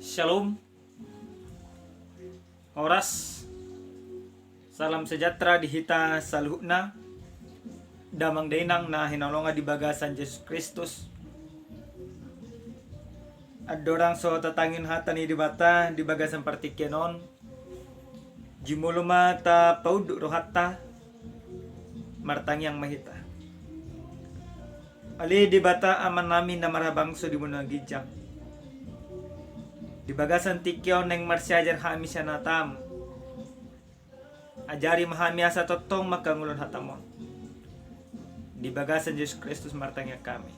Shalom, oras, salam sejahtera di hita saluhna, damang dainang na hinalonga di bagasan Yesus Kristus. At dorang so tatangin hata ni di bata di bagasan partikyanon, jimuluma ta pauduk rohatta, martangyang mahita. Ali di bata aman namin na marabangso di munang gijang. Di bagasan tikyaw neng marsyajar hami siya natam. Ajari mahami asa totong makangulon hatamon. Di bagasan Yesus Kristus martangya kami.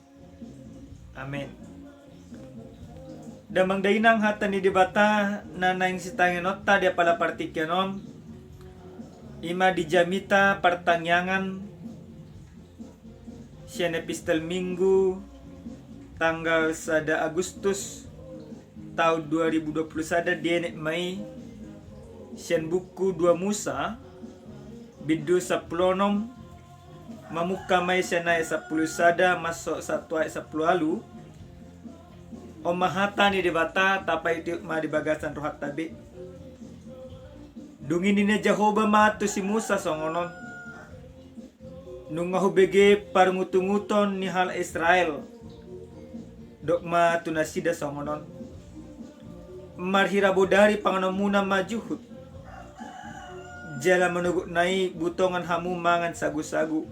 Amen. Damang dainang hata ni dibata na naing sitangin nota dia pala partikyanon. Ima di jamita partangyangan siya na pistal minggu tanggal 1 Agustus tahun 2021 dienek Mei sian buku 2 Musa bidu 10 mamuka Mei sian ay 10 sada masuk 1 ay 10 alu omahata ni dibata tapay itu ma di bagasan rohat tabi dungin ni Jehovah matu si Musa songonon nung mahubege parmutunguton ni hal Israel dokma tunasida songonon marhirabo dari panganamuna majuhut jala menugut nai butongan hamu mangan sagu-sagu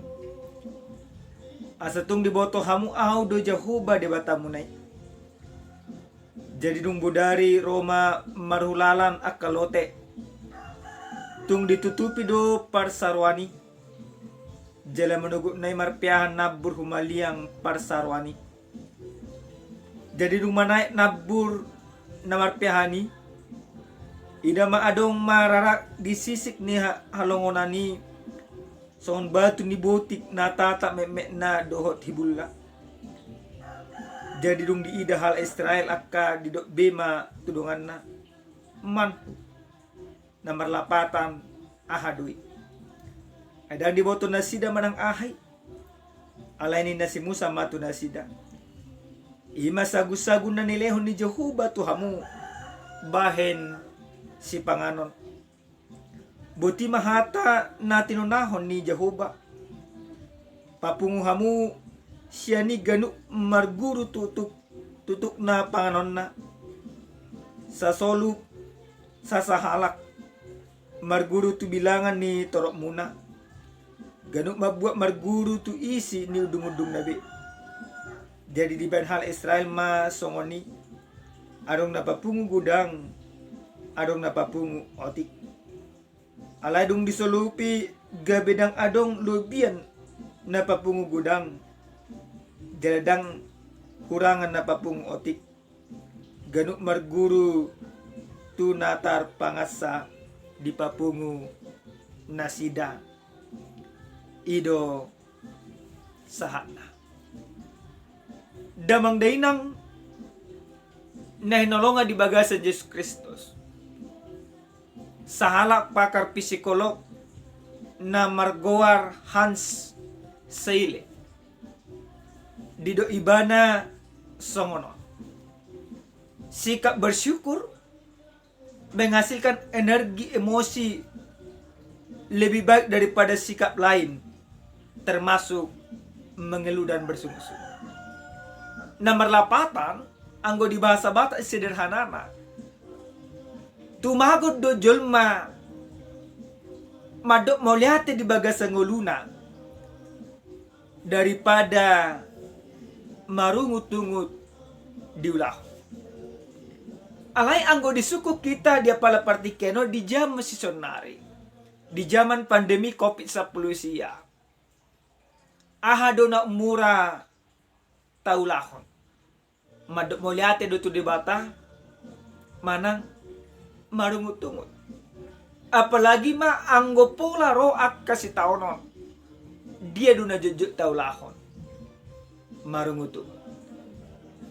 asatung diboto hamu au do Jehovah de batamu nai jadi dung budari Roma marhulalan akalote tung ditutupi do parsarwani jala menugut nai marpiahan nabur humaliang parsarwani jadi dung manai nabur namar pihani ida ma adong mararak di sisik ni halongonani son batu ni botik na tata memek na dohot hibulla jadi dung di ida hal Israel akka di dok bema tudungan na man namar lapatan ahadui ada di boto nasida manang ahai alaini nasi Musa matu nasida ima sagu-sagu na nilehon ni Jehovah tu hamu bahen si panganon buti mahata na tinunahon ni Jehovah papungu hamu siya ni ganu marguru tutuk na panganon na sa soluk sa sahalak marguru tu bilangan ni torok muna ganu mabuat marguru tu isi ni udung-udung nabi jadi di hal Israel ma songoni adong napapungu gudang adong napapungu otik alay dung disolupi gabedang adong lubian napapungu gudang jaladang kurangan napapungu otik ganuk marguru tu natar pangasa di papungu nasida ido sahana damang dainang na hinolonga di bagasan Yesus Kristus sahalak pakar psikolog na Margoar Hans Seile dido ibana songono sikap bersyukur menghasilkan energi emosi lebih baik daripada sikap lain termasuk mengeluh dan bersungguh-sungguh. Nomor 8 anggo di bahasa Batak sederhana tumagot do jolma madok moliate di bagasan ngoluna daripada marungut-ungut diulah alay anggo di suku kita dia pala partikeno di jam seasonari di zaman pandemi COVID-19 sia ahado na umura taulahon madok moliate do tu debata manang marungut-ungut apalagi ma anggo pola roak kasih taonon dia duna jujut taulahon marungut-ungut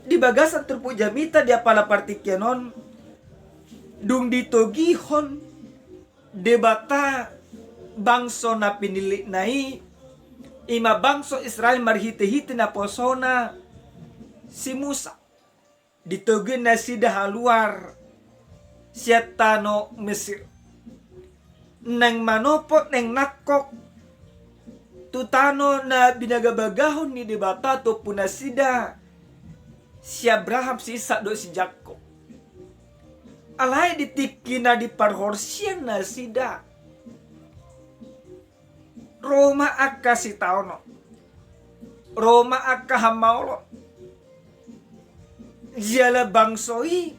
di bagasan turpu jamita dia pala partikyanon dung ditogihon debata bangso na pinilik nai ima bangso Israel marhite-hite na posona si Musa ditugin na sida haluar siya tano Mesir. Nang manopot nang nakok tutano na binagabagahon ni debata to puna sida si Abraham si Isa do si Jacob. Alay ditiki na di parhorsian na sida. Roma akka si taono. Roma akka hamaulo. Jala bangsoi.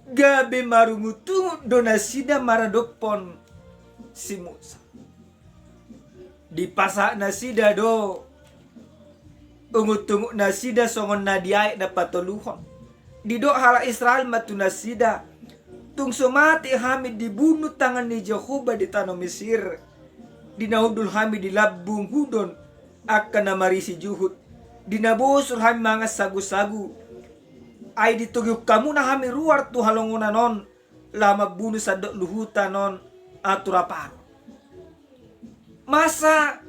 Gabe marungutu donasida maradopon si Musa. Di pasak nasida do. Ungut-ungut nasida songon nadiay na patuluhon. Di do hala Israel matu nasida. Tung sumati hamid dibunuh tangan ni Jehovah di tanah Mesir. Dinahudul hamid di labung hudon akan namarisi juhud. Dinabusur hamid mga sagu-sagu. Ay ditugyo kamu na hamid ruar tu halongunan non. Lama bunuh sa luhutan non aturaparo. Masa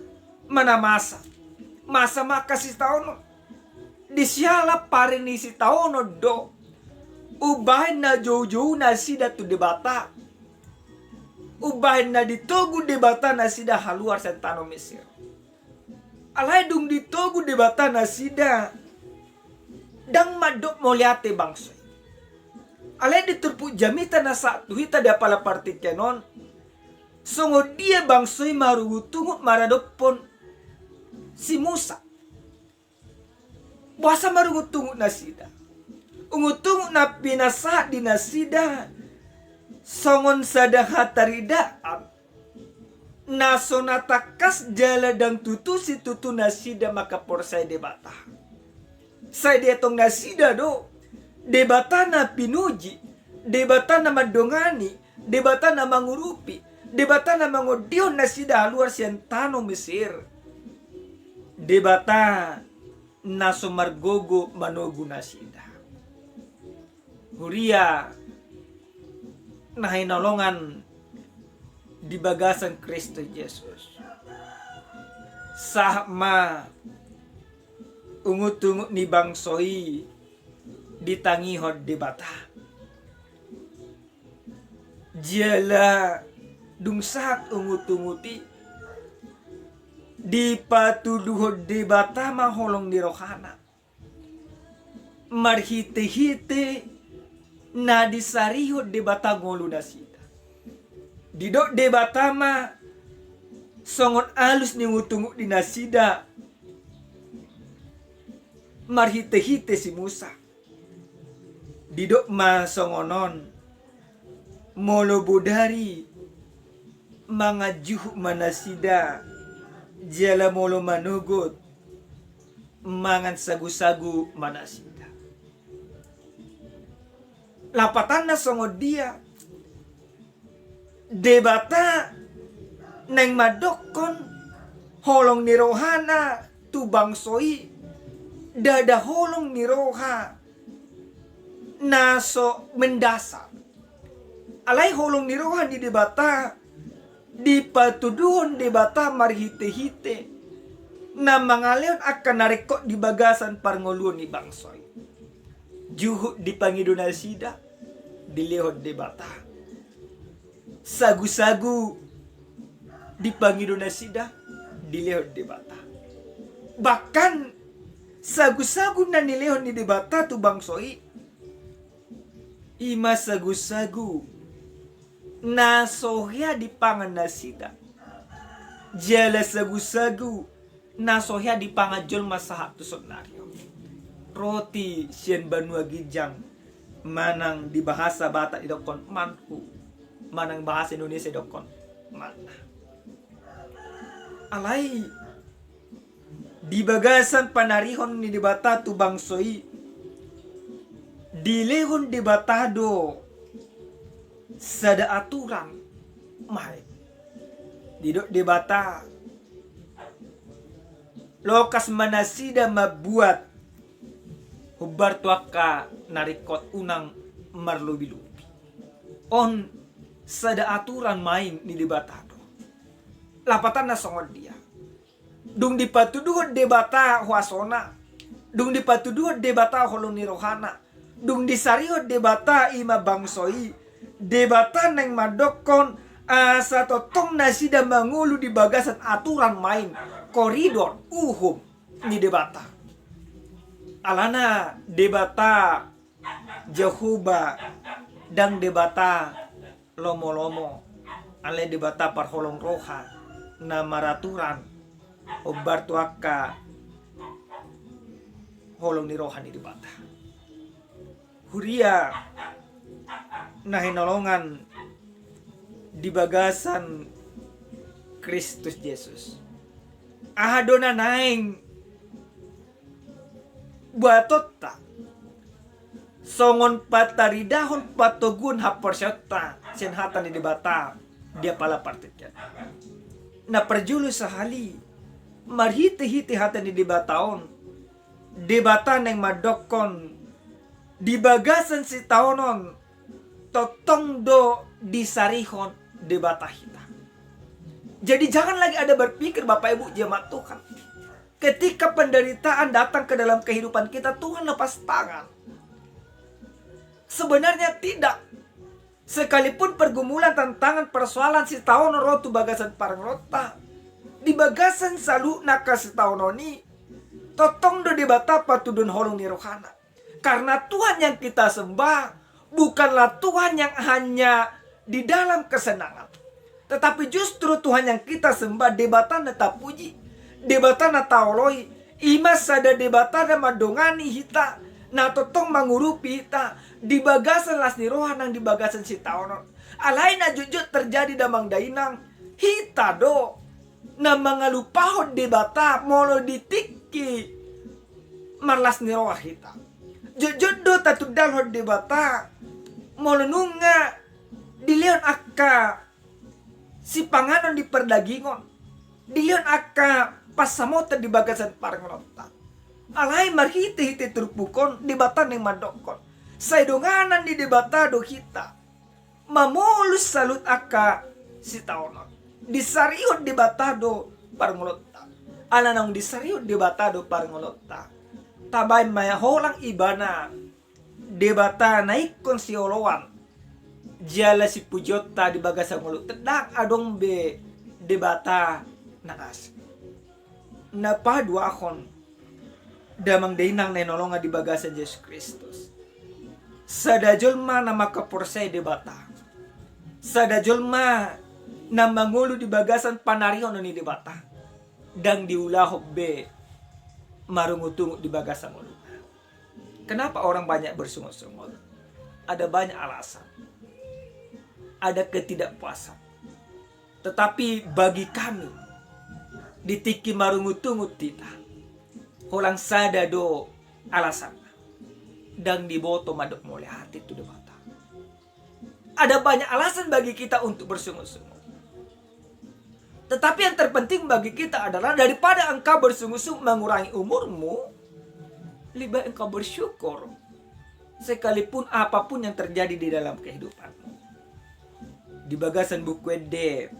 mana masa. Masa makasih taono. Disiala pare ni si taono do. Ubahin na jojo na sida tu debata. Ubahin na ditogu debata na sida haluar sa tanah Mesir. Alay dung ditogu debata na sida. Dang madok moliate bangsoy. Alay diturpu jamita na sa tuhita dia pala partikenon. Songo dia bangsoy marugutungut maradopon si Musa. Buasa marugutungut na sida. Ungutung na pinasa di nasida songon sadaha taridaan naso natakas jala dang tutu si tutu nasida maka porsay debata say detong nasida do debata na pinuji debata na madongani debata na mangurupi debata na mangodion nasida luar siantano Mesir debata na sumargogo manogu nasida Huria na hinalongan di bagasan Kristo Yesus. Sahma ungut-ungut ni bangsoy ditangihod di bata. Jala dungsak ungut-unguti di patuduhod di bata maholong ni rohana. Marhite-hite na disariho debata ngolu nasida. Didok debata ma songon alus ni ngutungu di nasida. Marhite-hite si Musa. Didok ma songonon molo budari mga juh manasida jala molo manugot mangan sagu-sagu manasida. Lapatan na songod dia debata nang madokon holong ni rohana tu bangsoy dada holong ni roha naso mendasar alay holong ni roha di debata di patuduhon debata marhite-hite na mangaleon akan narikot di bagasan parngoluan ni bangsoy juhud di pangiduna sida dilehod debata sagu-sagu di pangiduna sida dilehod debata bahkan sagu-sagu na nilehod ni debata tu bangsoy ima sagu-sagu nasohya di pangan na sida jala sagu-sagu nasohya di pangajol masahat tu sonaryo roti sien banua gijang manang di bahasa Batak idokon manhu manang bahasa Indonesia idokon mana alay di bagasan panarihon ni debata tu bangsoy dilehon debatado sada aturan mahal didok debata lokas manasida mabuat hubar tuaka narikot unang marlubi-lubi. On sada aturan main ni debatado. Lapatan na songod dia. Dung dipatuduhod debata huasona. dung di patuduh debata holong ni rohana, dung di sariho debata ima bangsoi, debata neng madokon asa totong nasida mangulu di bagasan aturan main koridor uhum ni debata. Alana debata Jehuba dan debata lomo-lomo, ale debata parholong roha na maraturan obar tuaka holong ni roha ni debata. Huria na hinolongan di bagasan Kristus Yesus. Ahadona naing buatota songon pataridahon patogun haporsyata senhatan di debata dia pala partikan. Na perjulu sahali marhiti-hiti hatan di debataon debata neng madokon di bagasan si taonon totong do disarihon debata kita. Jadi jangan lagi ada berpikir Bapak Ibu jemaat Tuhan, ketika penderitaan datang ke dalam kehidupan kita Tuhan lepas tangan. Sebenarnya tidak. Sekalipun pergumulan, tantangan, persoalan si taonon rotu bagasan parang rota di bagasan salu naka si taononi totong do debata patudun holong ni rohana. Karena Tuhan yang kita sembah bukanlah Tuhan yang hanya di dalam kesenangan, tetapi justru Tuhan yang kita sembah debatana tapuji, debatana taoloi, imas sada debatana madongani hita, na totong mangurupi hita, di bagasan las ni rohan nang di bagasan si taonon. Alay na jujut terjadi damang dainang, hita do, na mangalupahon debata, molo ditiki, marlas ni roha hita. Jujut do tatudalhon debata, molo nunga, dilion akka si panganon di perdagingon, dilion akka pasamota di bagasan paranglota. Alay marhiti-hiti turpukon debata neng madokon. Saidonganan di debata do kita. Mamulus salut akka si taonon. Disariot debata do paranglota. Alanang disariot debata do paranglota. Tabay maya holang ibana debata naikon si olowan. Jala si pujota di bagasan mulut tedang adong be debata naas. Napadua akon damang dainang nenolonga di bagasan Yesus Kristus. Sadajolma na makaporsay debata. Sadajolma na mangulo di bagasan panarion ni debata. Dang diulahop be marungutungo di bagasan mulut. Kenapa orang banyak bersungut-sungut? Ada banyak alasan. Ada ketidakpuasan. Tetapi bagi kami ditiki marungutungut kita holang sada do alasan dan diboto madok mulai hati tu debata. Ada banyak alasan bagi kita untuk bersungut-sungut. Tetapi yang terpenting bagi kita adalah daripada engkau bersungut-sungut mengurangi umurmu, lebih baik engkau bersyukur sekalipun apapun yang terjadi di dalam kehidupanmu. Di bagasan buku Ede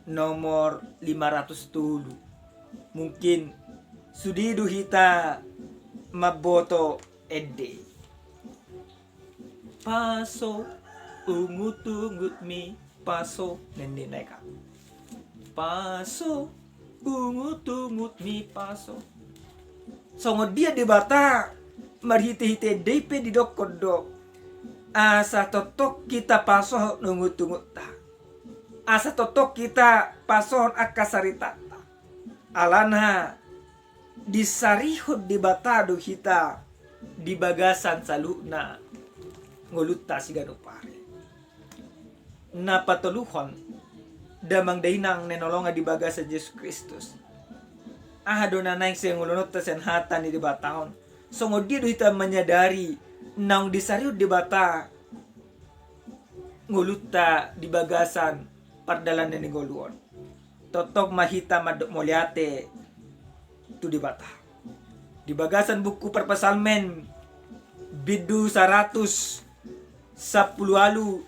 nomor 500 mungkin sudidu hita maboto Ede paso ungut-ungut mi paso nendi neka paso ungut-ungut mi paso songo dia debata marhiti-hiti DP di dokodo. Asa totok kita pasoh nungut-tungut ta. Asa totok kita pasohon akasarita ta. Alana disarihod di batado kita di bagasan saluna ngulutta si ganupare. Napatuluhon damang dainang nenolonga di bagasan Yesus Kristus. Ahadona naing siya ngulunot ta sen hatan di bataon. Songo dia kita menyadari nang disariut di bata nguluta di bagasan pardalan ni goluon totok mahita madok moliate tu di bata di bagasan buku perpasalmen bidu 110 alu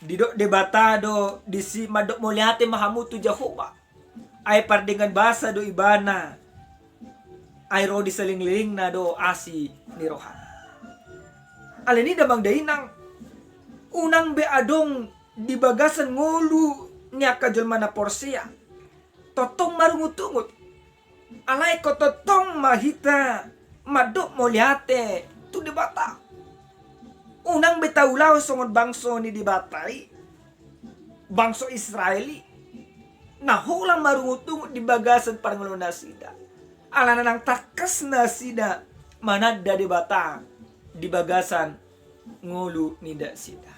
didok de bata do di si madok moliate mahamutu Jehovah ay par dengan bahasa do ibana airo di seling-ling na do asi ni roha. Alini damang dainang unang beadong di bagasan ngulu niya kajulma na porsia. Totong marungutungut. Alay ko totong mahita madok mo liate tu di bata. Unang betawlaw sungod bangso ni di batay. Bangso Israeli. Nahulang marungutungut di bagasan parangulo na sida. Alana ng takas na sida manada di bata di bagasan ngulu ni da sida.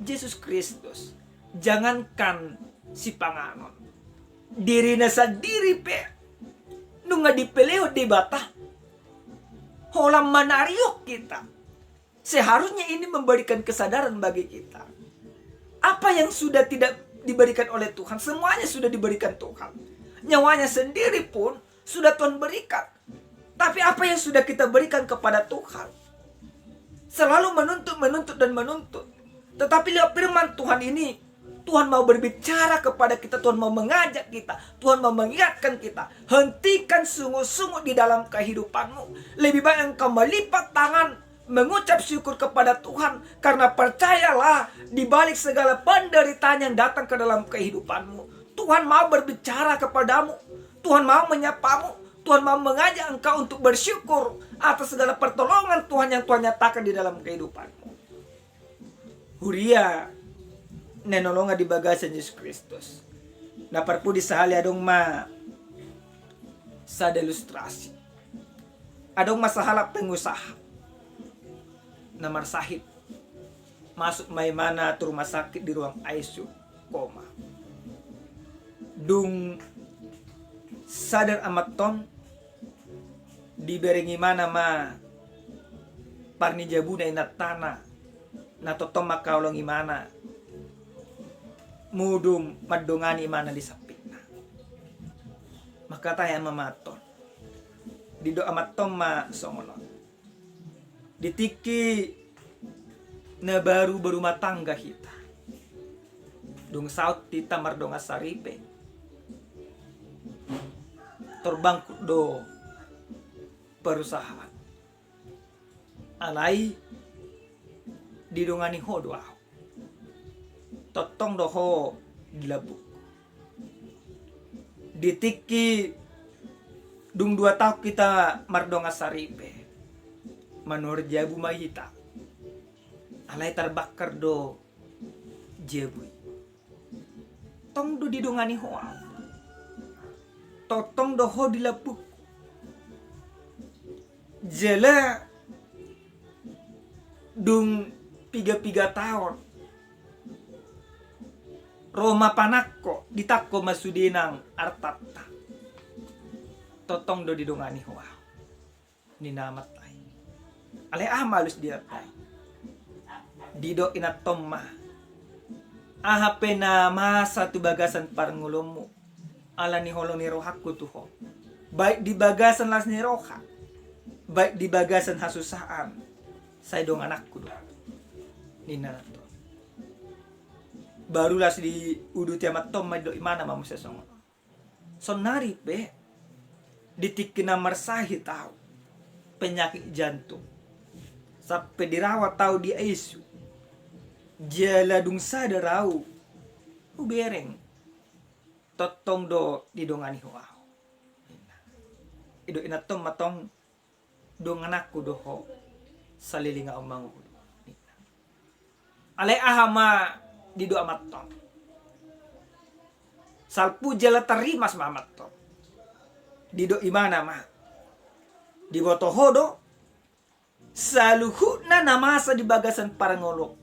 Jesus Kristus, jangankan si panganon. Diri na sa diri pe. Nung nga dipeleo di bata. Holang manariok kita. Seharusnya ini memberikan kesadaran bagi kita. Apa yang sudah tidak diberikan oleh Tuhan, semuanya sudah diberikan Tuhan. Nyawanya sendiri pun sudah Tuhan berikan. Tapi apa yang sudah kita berikan kepada Tuhan? Selalu menuntut dan menuntut. Tetapi lewat firman Tuhan ini, Tuhan mau berbicara kepada kita, Tuhan mau mengajak kita, Tuhan mau mengingatkan kita. Hentikan sungguh-sungguh di dalam kehidupanmu. Lebih baik engkau melipat tangan, mengucap syukur kepada Tuhan. Karena percayalah, di balik segala penderitaan yang datang ke dalam kehidupanmu, Tuhan mau berbicara kepadamu. Tuhan mau menyapamu. Tuhan mau mengajak engkau untuk bersyukur atas segala pertolongan Tuhan yang Tuhan nyatakan di dalam kehidupanmu. Huria nenolonga di bagasan Yesus Kristus. Naparpu di sahali adong ma sa delustrasi. Adong masahala pengusaha. Namar sahid. Masuk may mana tu rumah sakit di ruang ICU koma. Dung sadar amat ton diberingi mana ma parni jabu na inat tanah na totom makaulong imana mudum madungani imana di sapit na maka tayo mamaton dido amat tom ma songonon ditiki na baru matangga kita dung saut tita mardonga saripe terbangkut do perusahaan alai didongani ho doa totong doho dilabuk ditiki dung 2 tahun kita mardonga saripe manor jabu mahita alai terbakar do jabu tong do didongani ho totong doho dilabuk jela dung 3 tahun Roma panakko ditakko masudinang artata totong do didongani hoa ninamat ay ale malus diatay dido inatomma ahape na masa tu bagasan parangulommu ala ni holong ni rohakku tuho baik di bagasan las ni roha baik di bagasan hasusaan saya dong anakku do nina to barulah di udu tiamat tom do imana mamu sesong sonari pe ditikina marsahi tahu penyakit jantung sampai dirawat tahu di ICU jala dung sadarau ubereng totong do didongani hoa ido inatom matong dong anakku doho salilinga omang ale ahama dido amat tong salpu jala tarimas mamat tong dido imana ma diboto hodo saluhuna namasa di bagasan parangolok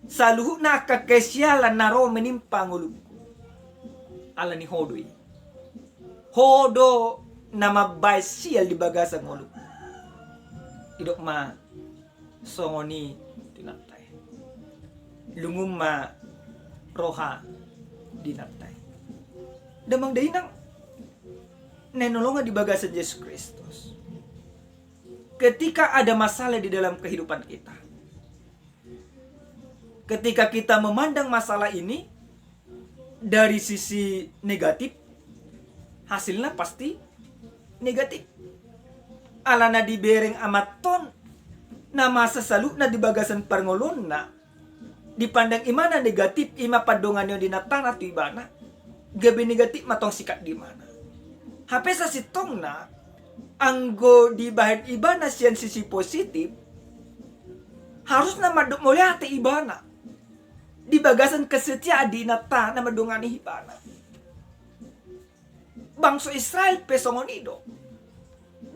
saluhuna kakesyalan naro menimpa nguluk ala ni hodoi hodo nama baisial di bagasan ngoluk idok ma songoni tinatay lungum ma roha dinatay damang dahinang nenolongan di bagasan Yesus Kristus ketika ada masalah di dalam kehidupan kita ketika kita memandang masalah ini dari sisi negatif hasilnya pasti negatif. Ala na dibereng amaton na masa salu na dibagasan parngolon na dipandang imana negatif ima padongan yung dinatana tu ibana gabi negatif matong sikat di mana hape sa sitong na anggo di bahan ibana siyan sisi positif harus na maduk mulya ate ibana di bagasan kesetia di nata na madungan ni ibana bangso Israel pesongonido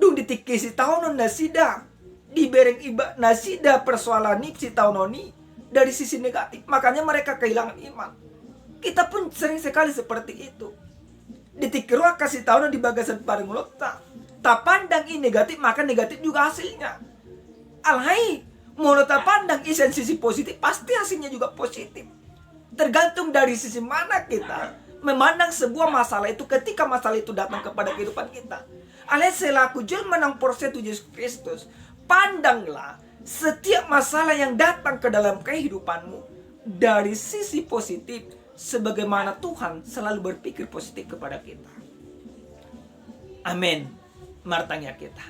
dung ditikisi taonon na sida dibereng iba na sida persoalan ni si taononi dari sisi negatif, makanya mereka kehilangan iman. Kita pun sering sekali seperti itu. Ditikirwa kasih tahu di bagasan paling mulota. Tak pandang ini negatif, maka negatif juga hasilnya. Alhai, mau tak pandang isen sisi positif, pasti hasilnya juga positif. Tergantung dari sisi mana kita memandang sebuah masalah itu ketika masalah itu datang kepada kehidupan kita. Alhai selaku jul menang proses Yesus Kristus, pandanglah setiap masalah yang datang ke dalam kehidupanmu dari sisi positif sebagaimana Tuhan selalu berpikir positif kepada kita. Amin. Martanya kita.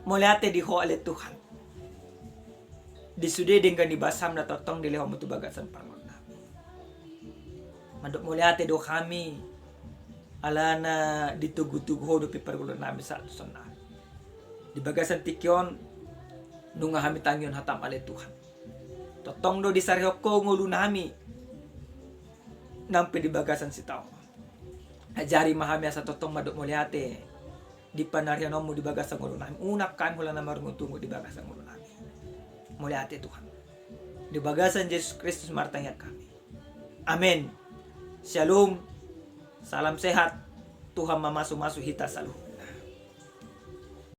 Muliate di ho oleh Tuhan. Disude dengan dibasam na totong di leho mutu bagasan parmon namin. Mandok muliate do kami alana ditugu-tugu do pipergulo namin sa atusan. Di bagasan tikyon nunga kami tangyon hatam ale Tuhan. Totong do di sarihoko ngulu nami nampi di bagasan si tao. Ajari mahami asa totong madok muliate di panaryan mo di bagasan ngulu nami. Unak kan hula na marungutungo di bagasan ngulu nami. Muliate Tuhan. Di bagasan Yesus Kristus martanya kami. Amin. Shalom. Salam sehat. Tuhan mamasu-masu hita salu.